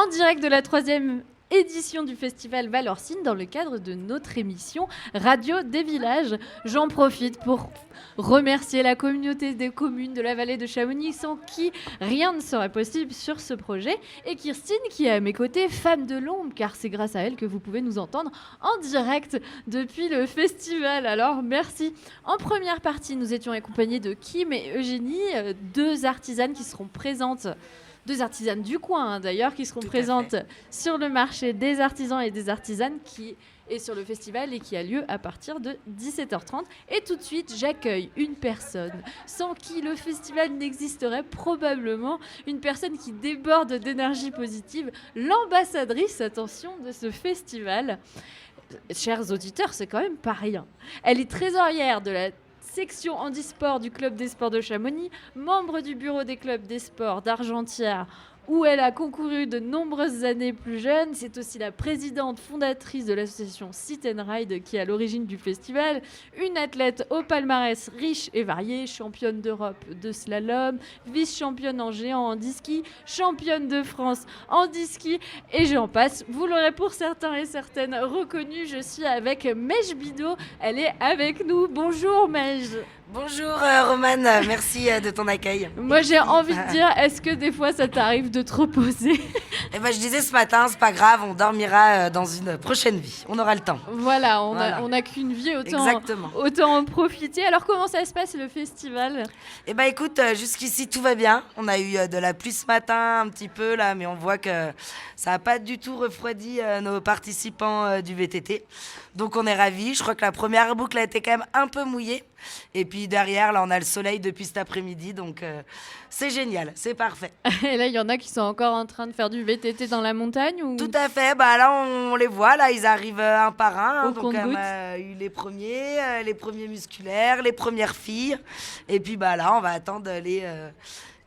en direct de la 3e édition du festival Valorcine dans le cadre de notre émission Radio des Villages. J'en profite pour remercier la communauté des communes de la vallée de Chamonix sans qui rien ne serait possible sur ce projet, et Kirstine qui est à mes côtés, femme de l'ombre, car c'est grâce à elle que vous pouvez nous entendre en direct depuis le festival. Alors merci. En première partie, nous étions accompagnés de Kim et Eugénie, deux artisanes qui seront présentes. Deux artisanes du coin, d'ailleurs, qui seront présentes sur le marché des artisans et des artisanes qui est sur le festival et qui a lieu à partir de 17h30. Et tout de suite, j'accueille une personne sans qui le festival n'existerait probablement, une personne qui déborde d'énergie positive, l'ambassadrice, attention, de ce festival. Chers auditeurs, c'est quand même pas rien. Elle est trésorière de la section handisport du club des sports de Chamonix, membre du bureau des clubs des sports d'Argentière, où elle a concouru de nombreuses années plus jeune. C'est aussi la présidente fondatrice de l'association Sit and Ride qui est à l'origine du festival. Une athlète au palmarès riche et varié, championne d'Europe de slalom, vice-championne en géant en ski, championne de France en ski, et j'en passe. Vous l'aurez pour certains et certaines reconnu, je suis avec Mej Bidot. Elle est avec nous. Bonjour Mej. Bonjour Romane, merci de ton accueil. Moi j'ai envie de dire, est-ce que des fois ça t'arrive de te reposer? Eh ben, je disais ce matin, c'est pas grave, on dormira dans une prochaine vie, on aura le temps. Voilà, on a qu'une vie, autant en profiter. Alors comment ça se passe le festival? Eh ben écoute, jusqu'ici tout va bien, on a eu de la pluie ce matin un petit peu là, mais on voit que ça n'a pas du tout refroidi nos participants du VTT. Donc on est ravis, je crois que la première boucle a été quand même un peu mouillée. Et puis derrière, là, on a le soleil depuis cet après-midi, donc c'est génial, c'est parfait. Et là, il y en a qui sont encore en train de faire du VTT dans la montagne ou... Tout à fait, bah là, on les voit, là, ils arrivent un par un. Au Donc on a eu les premiers musculaires, les premières filles. Et puis bah là, on va attendre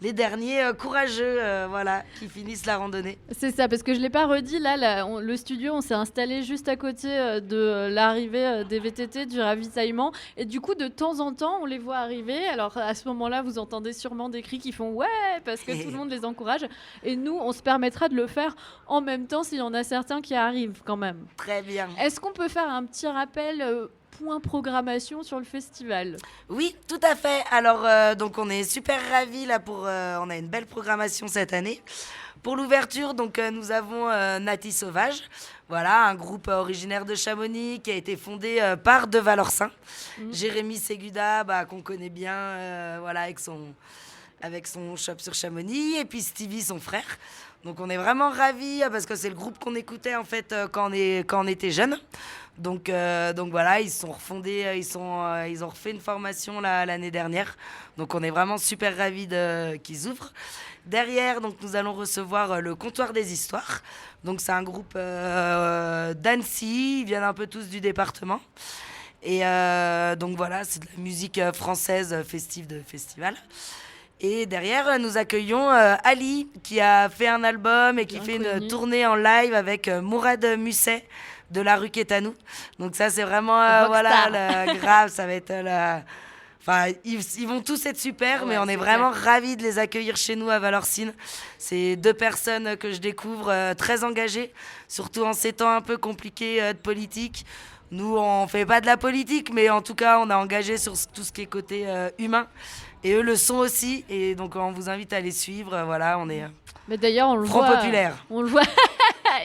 les derniers courageux, voilà, qui finissent la randonnée. C'est ça, parce que je ne l'ai pas redit, là, le studio, on s'est installé juste à côté de l'arrivée des VTT, du ravitaillement, et du coup, de temps en temps, on les voit arriver. Alors, à ce moment-là, vous entendez sûrement des cris qui font « ouais », parce que tout le monde les encourage, et nous, on se permettra de le faire en même temps s'il y en a certains qui arrivent quand même. Très bien. Est-ce qu'on peut faire un petit rappel point programmation sur le festival? Oui, tout à fait. Alors, donc on est super ravis là on a une belle programmation cette année. Pour l'ouverture, donc nous avons Nati Sauvage, voilà, un groupe originaire de Chamonix qui a été fondé par De Valorcin. Jérémy Seguda, qu'on connaît bien, voilà, avec son shop sur Chamonix, et puis Stevie, son frère. Donc on est vraiment ravis parce que c'est le groupe qu'on écoutait en fait quand on était jeunes. Donc voilà, ils sont refondés, ils ont refait une formation l'année dernière. Donc on est vraiment super ravis qu'ils ouvrent. Derrière, donc nous allons recevoir le Comptoir des Histoires. Donc c'est un groupe d'Annecy, ils viennent un peu tous du département. Et donc voilà, c'est de la musique française festive de festival. Et derrière, nous accueillons Ali, qui a fait un album et qui fait une tournée en live avec Mourad Musset de la rue Quétanou. Donc ça, c'est vraiment, grave, ça va être Enfin, ils vont tous être super, mais on est vraiment ravis de les accueillir chez nous à Valorcine. C'est deux personnes que je découvre très engagées, surtout en ces temps un peu compliqués de politique. Nous, on fait pas de la politique, mais en tout cas, on a engagé sur tout ce qui est côté humain. Et eux le sont aussi, et donc on vous invite à les suivre. Voilà, on est mais d'ailleurs, on le Front voit, populaire. On le voit,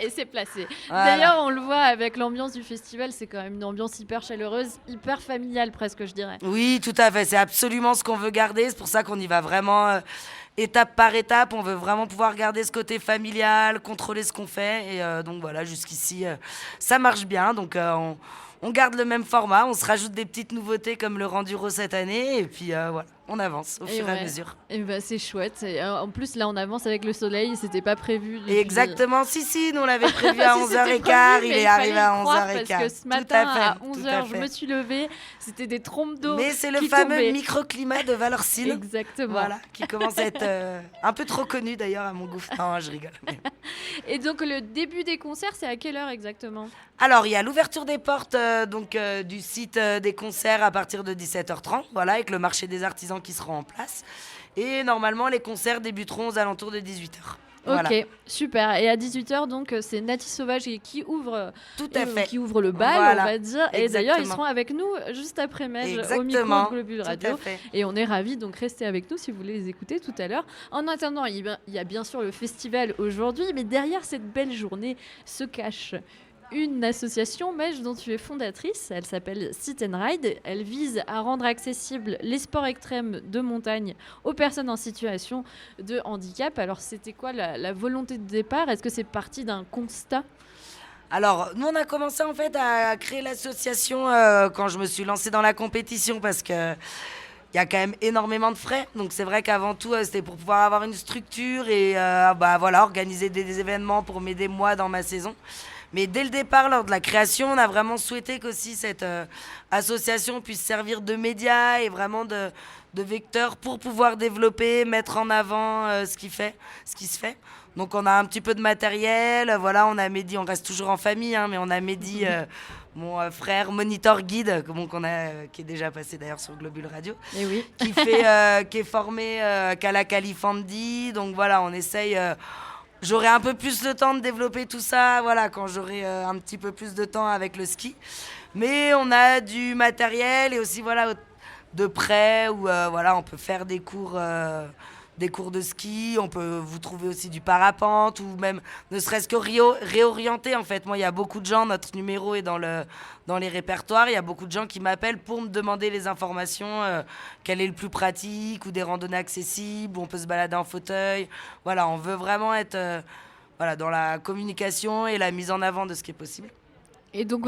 et c'est placé. Voilà. D'ailleurs, on le voit avec l'ambiance du festival, c'est quand même une ambiance hyper chaleureuse, hyper familiale presque, je dirais. Oui, tout à fait, c'est absolument ce qu'on veut garder, c'est pour ça qu'on y va vraiment étape par étape. On veut vraiment pouvoir garder ce côté familial, contrôler ce qu'on fait, et donc voilà, jusqu'ici, ça marche bien, donc on garde le même format, on se rajoute des petites nouveautés comme le Renduro cette année, et puis voilà, on avance au fur et à mesure. Et bah, c'est chouette. Et, en plus, là, on avance avec le soleil, c'était pas prévu. Exactement, si, nous on l'avait prévu à 11h15, il est arrivé à 11h15. Parce que ce matin, à 11h, je me suis levée, c'était des trompes d'eau. Mais c'est le fameux microclimat de Valorcine. Exactement. Voilà, qui commence à être un peu trop connu d'ailleurs à mon goût. Non, je rigole. Et donc, le début des concerts, c'est à quelle heure exactement? Alors, il y a l'ouverture des portes du site des concerts à partir de 17h30, voilà, avec le marché des artisans qui seront en place. Et normalement, les concerts débuteront aux alentours de 18h. Voilà. Ok, super. Et à 18h, donc, c'est Nati Sauvage qui ouvre, Tout à fait. qui ouvre le bal, Voilà. on va dire. Et d'ailleurs, ils Exactement. seront avec nous juste après Mej au micro Exactement. de Globule Tout Radio. à fait. Et on est ravis, donc restez avec nous si vous voulez les écouter tout à l'heure. En attendant, il y a bien sûr le festival aujourd'hui, mais derrière cette belle journée se cache une association, Mej, dont tu es fondatrice. Elle s'appelle Sit and Ride. Elle vise à rendre accessibles les sports extrêmes de montagne aux personnes en situation de handicap. Alors, c'était quoi la volonté de départ? Est-ce que c'est parti d'un constat? Alors, nous, on a commencé en fait à créer l'association quand je me suis lancée dans la compétition parce que il y a quand même énormément de frais. Donc, c'est vrai qu'avant tout, c'était pour pouvoir avoir une structure et voilà, organiser des événements pour m'aider moi dans ma saison. Mais dès le départ, lors de la création, on a vraiment souhaité qu'aussi cette association puisse servir de média et vraiment de vecteur pour pouvoir développer, mettre en avant ce qui se fait. Donc on a un petit peu de matériel, voilà, on a Mehdi, on reste toujours en famille, hein, mais on a Mehdi, mon frère moniteur guide, qui est déjà passé d'ailleurs sur Globule Radio, Eh oui. qui est formé qu'à la Califandi. Donc voilà, on essaye. J'aurai un peu plus le temps de développer tout ça, voilà, quand j'aurai un petit peu plus de temps avec le ski. Mais on a du matériel et aussi voilà de prêt où voilà, on peut faire des cours de ski, on peut vous trouver aussi du parapente ou même ne serait-ce que réorienter en fait. Moi, il y a beaucoup de gens, notre numéro est dans les répertoires, il y a beaucoup de gens qui m'appellent pour me demander les informations, quel est le plus pratique ou des randonnées accessibles, où on peut se balader en fauteuil. Voilà, on veut vraiment être voilà, dans la communication et la mise en avant de ce qui est possible. Et donc,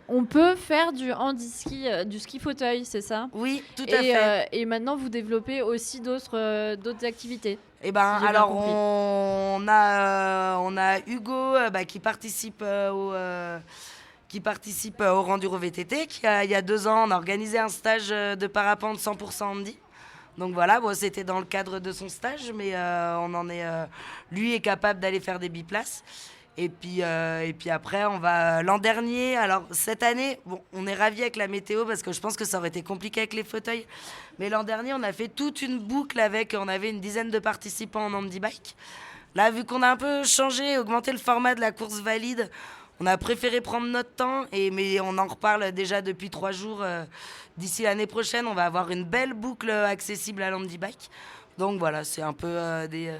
on peut faire du handi-ski, du ski fauteuil, c'est ça? Oui, tout à fait. Et maintenant, vous développez aussi d'autres activités. Eh ben, Si j'ai bien alors compris. on a Hugo qui participe au Randuro VTT. Il y a 2 ans, on a organisé un stage de parapente 100% handi. Donc voilà, bon, c'était dans le cadre de son stage, mais lui est capable d'aller faire des biplaces. Et puis après, on va l'an dernier. Alors cette année, bon, on est ravis avec la météo parce que je pense que ça aurait été compliqué avec les fauteuils. Mais l'an dernier, on a fait toute une boucle on avait une dizaine de participants en handi-bike. Là, vu qu'on a un peu changé, augmenté le format de la course valide, on a préféré prendre notre temps. Mais on en reparle déjà depuis 3 jours. D'ici l'année prochaine, on va avoir une belle boucle accessible à l'handi-bike. Donc voilà, c'est un peu des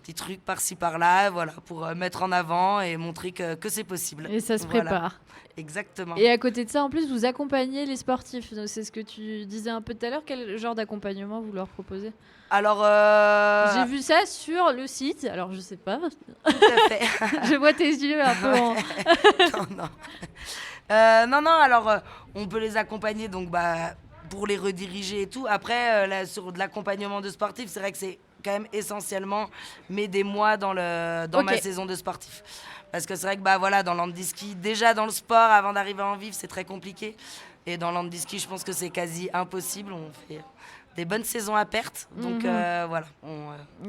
petits trucs par-ci par-là, voilà, pour mettre en avant et montrer que c'est possible. Et ça se Voilà. prépare. Exactement. Et à côté de ça, en plus, vous accompagnez les sportifs. Donc, c'est ce que tu disais un peu tout à l'heure. Quel genre d'accompagnement vous leur proposez? Alors, J'ai vu ça sur le site. Alors, je sais pas. tout à fait. Je vois tes yeux un peu en... Non, alors, on peut les accompagner donc, pour les rediriger et tout. Après, là, sur de l'accompagnement de sportifs, c'est vrai que c'est quand même essentiellement m'aider-moi dans ma saison de sportif. Parce que c'est vrai que voilà, dans l'handi-ski, déjà dans le sport, avant d'arriver à en vivre, c'est très compliqué. Et dans l'handi-ski, je pense que c'est quasi impossible. On fait des bonnes saisons à perte. Donc voilà.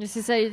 Et c'est ça.